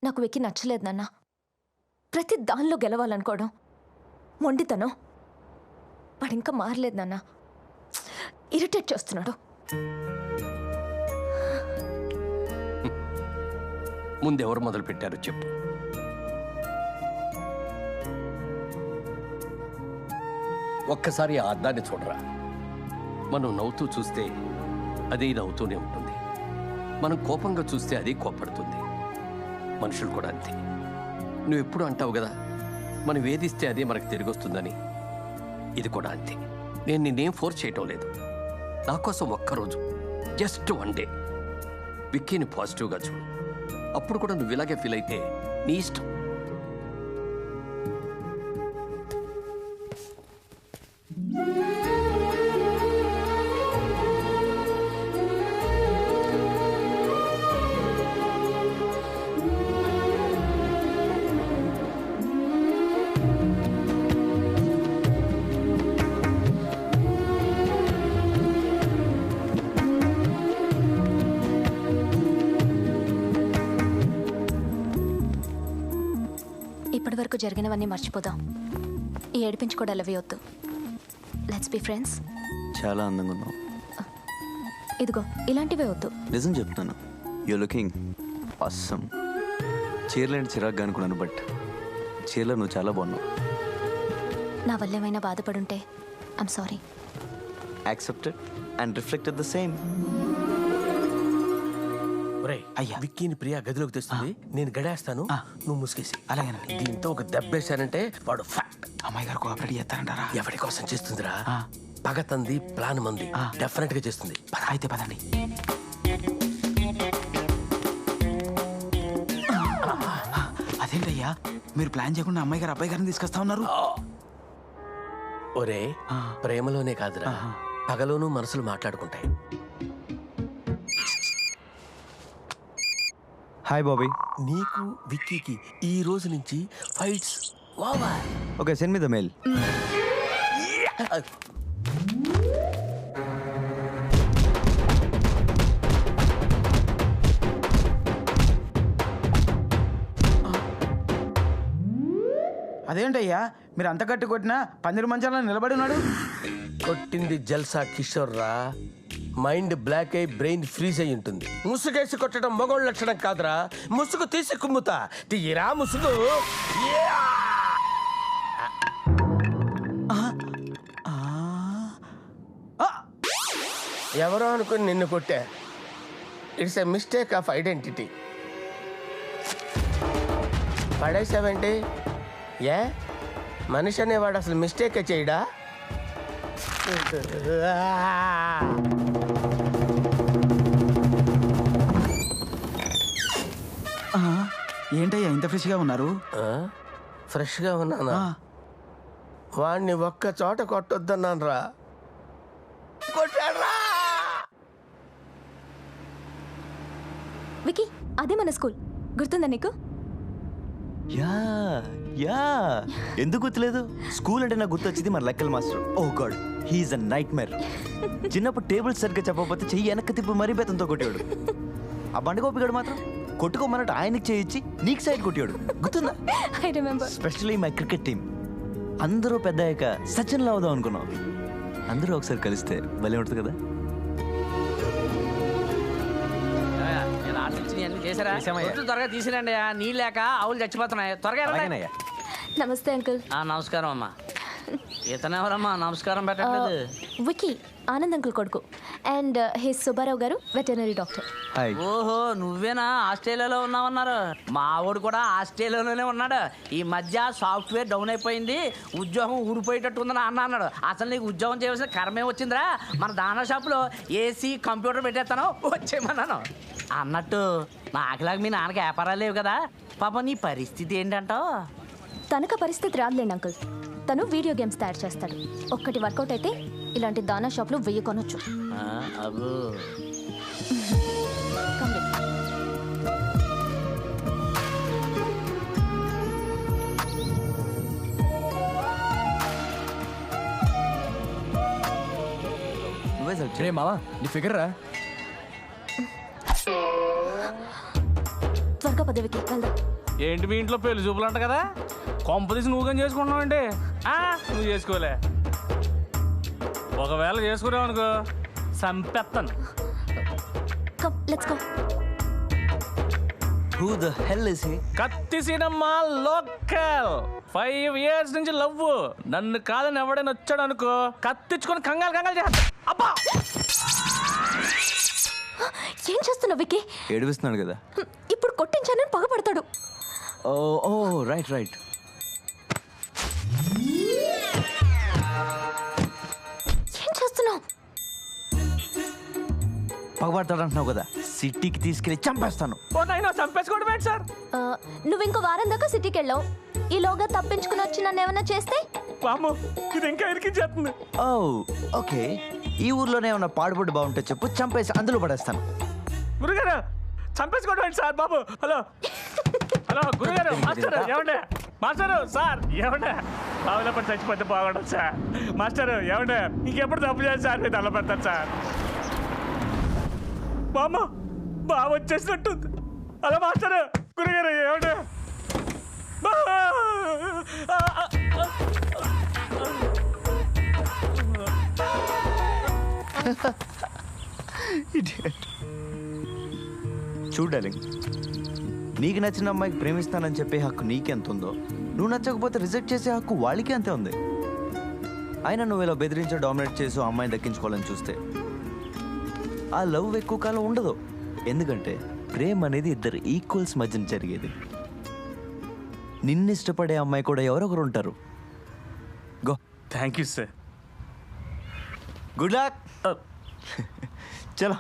నాకు విక్కీ నచ్చలేదు నాన్న. ప్రతి దానిలో గెలవాలనుకోవడం మొండితనం. వాడింకా మారలేదు నాన్న. ఇరిటేట్ చేస్తున్నాడు. ముందెవరు మొదలు పెట్టారో చెప్పు. ఒక్కసారి ఆ అద్దాన్ని చూడరా. మనం నవ్వుతూ చూస్తే అది నవ్వుతూనే ఉంటుంది. మనం కోపంగా చూస్తే అది కోపడుతుంది. మనుషులు కూడా అంతే. నువ్వు ఎప్పుడు అంటావు కదా, మనం వేధిస్తే అదే మనకు తిరిగి వస్తుందని. ఇది కూడా అంతే. నేను నిన్నేం ఫోర్స్ చేయటం లేదు. నా కోసం ఒక్కరోజు, జస్ట్ 1 డే విక్కీని పాజిటివ్గా చూడు. అప్పుడు కూడా నువ్వు ఇలాగే ఫీల్ అయితే నీ ఇష్టం. ఇప్పటి వరకు జరిగినవన్నీ మర్చిపోదాం. ఈ ఏడిపించుకోవడాలు అవి వద్దు. Let's be friends. చాలా అందంగా ఉన్నావు. ఇదిగో ఇలాంటివే వద్దు. నిజం చెప్తాను, యూ లుకింగ్ ఆసమ్. చీరలేంటి చిరాగ్గా అనుకున్నాను, బట్ చీరలో నువ్వు చాలా బాగున్నావు. నా వల్ల ఏమైనా బాధపడుంటే I'm sorry. Accepted and reflected the same. అయ్యా, విక్కీని ప్రియా గదిలోకి తెస్తుంది. నేను గడేస్తాను, నువ్వు ముసుగేసి. అలాగేనండి. దీంతో ఒక దెబ్బేశానంటే వాడు ఫ్యాక్ట్. అమ్మాయి గారు కోఆపరేట్ చేస్తారంటారా? ఎవరి కోసం చేస్తుందిరా? పగ తంది, ప్లాన్ మంది. డెఫినెట్ గా చేస్తుంది. అయితే పదండి. అదేంటయ్యా, మీరు ప్లాన్ చేయకుండా అమ్మాయి గారు అబ్బాయి గారిని తీసుకొస్తా ఉన్నారు? ఒరే, ప్రేమలోనే కాదురా, పగలోనూ మనసులు మాట్లాడుకుంటాయి. హాయ్ బాబీ. నీకు విక్కీకి ఈ రోజు నుంచి fights over. Okay, send me the mail. అదేంటయ్యా, మీరు అంత గట్టి కొట్టినా పందిరి మంచాలను నిలబడి ఉన్నాడు. కొట్టింది జల్సా కిషోర్ రా. మైండ్ బ్లాక్ అయి బ్రెయిన్ ఫ్రీజ్ అయి ఉంటుంది. ముసుగేసి కొట్టడం మగోళ్ళ లక్షణం కాదురా. ముసుగు తీసి కుమ్ముతా. తీయరా ముసుగు. ఎవరో అనుకుని నిన్ను కొట్టా. It's a mistake of identity. పడేసావేంటి? ఏ మనిషి అనేవాడు అసలు మిస్టేక్ చేయడా? ఏంటయ్యా ఇంత ఫ్రెష్గా ఉన్నారు? ఫ్రెష్గా ఉన్నానా? వాడిని ఒక్క చోట కొట్టొద్దన్నాను రా. కొట్టాడ్రా. విక్కీ, అదే మన స్కూల్. గుర్తుందా నీకు? యా యా, ఎందుకు గుర్తులేదు? స్కూల్ అంటే నాకు గుర్తొచ్చింది మన లెక్కల మాస్టర్. ఓ గాడ్, హీఈస్ అ నైట్ మేర్. చిన్నప్పుడు టేబుల్ సరిగ్గా చెప్పకపోతే చెయ్యి వెనక్కి తిప్పి మరీ బేతంతో కొట్టేవాడు. ఆ బండగోపిగాడు మాత్రం కొట్టుకోమన్నట్టు ఆయనకి చేయించి నీకు సైడ్ కొట్టేవాడు. గుర్తుందా? I remember. Specially my cricket team. అందరూ పెద్ద అయ్యాక సచిన్లో అవుదాం అనుకున్నాం. అందరూ ఒకసారి కలిస్తే భలే ఉంటుంది కదా. త్వరగా తీసిరండి, నీళ్ళు లేక ఆవులు చచ్చిపోతున్నాయి. త్వరగా. నమస్తే అంకుల్. నమస్కారం అమ్మా. ఇతనెవరమ్మా నమస్కారం పెట్టట్లేదు? విక్కీ, ఆనంద్ అంకుల్ కొడుకు. అండ్ హిస్ సుబ్బారావు గారు, వెటర్నరీ డాక్టర్. హాయ్. ఓహో, నువ్వేనా ఆస్ట్రేలియాలో ఉన్నావన్నారు? మా ఆవిడ కూడా ఆస్ట్రేలియాలోనే ఉన్నాడు. ఈ మధ్య సాఫ్ట్వేర్ డౌన్ అయిపోయింది, ఉద్యోగం ఊడిపోయేటట్టు ఉందని అన్నాడు. అసలు నీకు ఉద్యోగం చేయవలసిన కర్మే వచ్చిందిరా. మన దానా షాప్లో ఏసీ కంప్యూటర్ పెట్టేస్తాను, వచ్చేయమన్నాను. అన్నట్టు నాకులాగా మీ నాన్నకి వ్యాపారాలు లేవు కదా, పాప నీ పరిస్థితి ఏంటంటావు? తనకు పరిస్థితి రాదులేండి అంకుల్. తను వీడియో గేమ్స్ తయారు చేస్తాడు. ఒక్కటి వర్కౌట్ అయితే ఇలాంటి దానా షాప్లో 1000 కొనొచ్చు. అబ్బో, నువ్వే సెలెక్ట్ రే మావా, నీ ఫిగర్ రా. త్వరగా పద. పదవికి వెళ్దాం. ఏంటి మీ ఇంట్లో పెళ్లి చూపులు అంట కదా, కొంపదీసి నువ్వు కానీ చేసుకుంటున్నావు అంటే నువ్వు చేసుకోలే. ఒకవేళ చేసుకున్నావు అనుకో సంపెత్తను. Come let's go. Who the hell is he? కత్తి సినిమా లోకల్ 5 years నుంచి లవ్. నన్ను కాదని ఎవడైనా వచ్చాడు అనుకో కత్తిచ్చుకొని కంగాలు కంగాలు చేస్తా. అబ్బా ఏం చేస్తున్నావు విక్కీ? ఏడిపిస్తున్నాడు కదా. ఇప్పుడు కొట్టించానని పగపడతాడు. ఓ రైట్. ఏం చేస్తున్నావు? పగబడతాడు అంటున్నావు కదా, సిటీకి తీసుకెళ్ళి చంపేస్తాను. ఓ నైనా చంపేసుకోవడం ఏంటి సార్? నువ్వు ఇంకో వారం దాకా సిటీకి వెళ్ళావు. ఈలోగా తప్పించుకుని వచ్చి నన్ను ఏమైనా చేస్తే? పాము ఇది ఇంకా ఇరికించేస్తుంది. ఓ ఓకే, ఈ ఊర్లోనే ఉన్న పాడుబడి బాగుంటే చెప్పు, చంపేసి అందులో పడేస్తాను. గురుగారు చంపేసుకోవడం ఏంటి సార్? బాబు హలో గురుగారు. మాస్టర్ ఏమండే? మాస్టరు సార్ ఏమండే? బావిలో పడి చచ్చిపోతే బాగుండదు సార్. మాస్టరు ఏమండే? ఇంకెప్పుడు తప్పు చేయాలి సార్, మీరు అల్ల పెడతారు సార్. బామ్మ బాగా వచ్చేసినట్టుంది. హలో మాస్టరు గురుగారు ఏమండే? చూడాలి, నీకు నచ్చిన అమ్మాయికి ప్రేమిస్తానని చెప్పే హక్కు నీకెంత ఉందో, నువ్వు నచ్చకపోతే రిజెక్ట్ చేసే హక్కు వాళ్ళకి అంతే ఉంది. అయినా నువ్వు ఇలా బెదిరించో డామినేట్ చేసో అమ్మాయిని దక్కించుకోవాలని చూస్తే ఆ లవ్ ఎక్కువ కాలం ఉండదు. ఎందుకంటే ప్రేమ అనేది ఇద్దరు ఈక్వల్స్ మధ్యన జరిగేది. నిన్ను ఇష్టపడే అమ్మాయి కూడా ఎవరొకరు ఉంటారు. Go. Thank you sir. Good luck. చలో.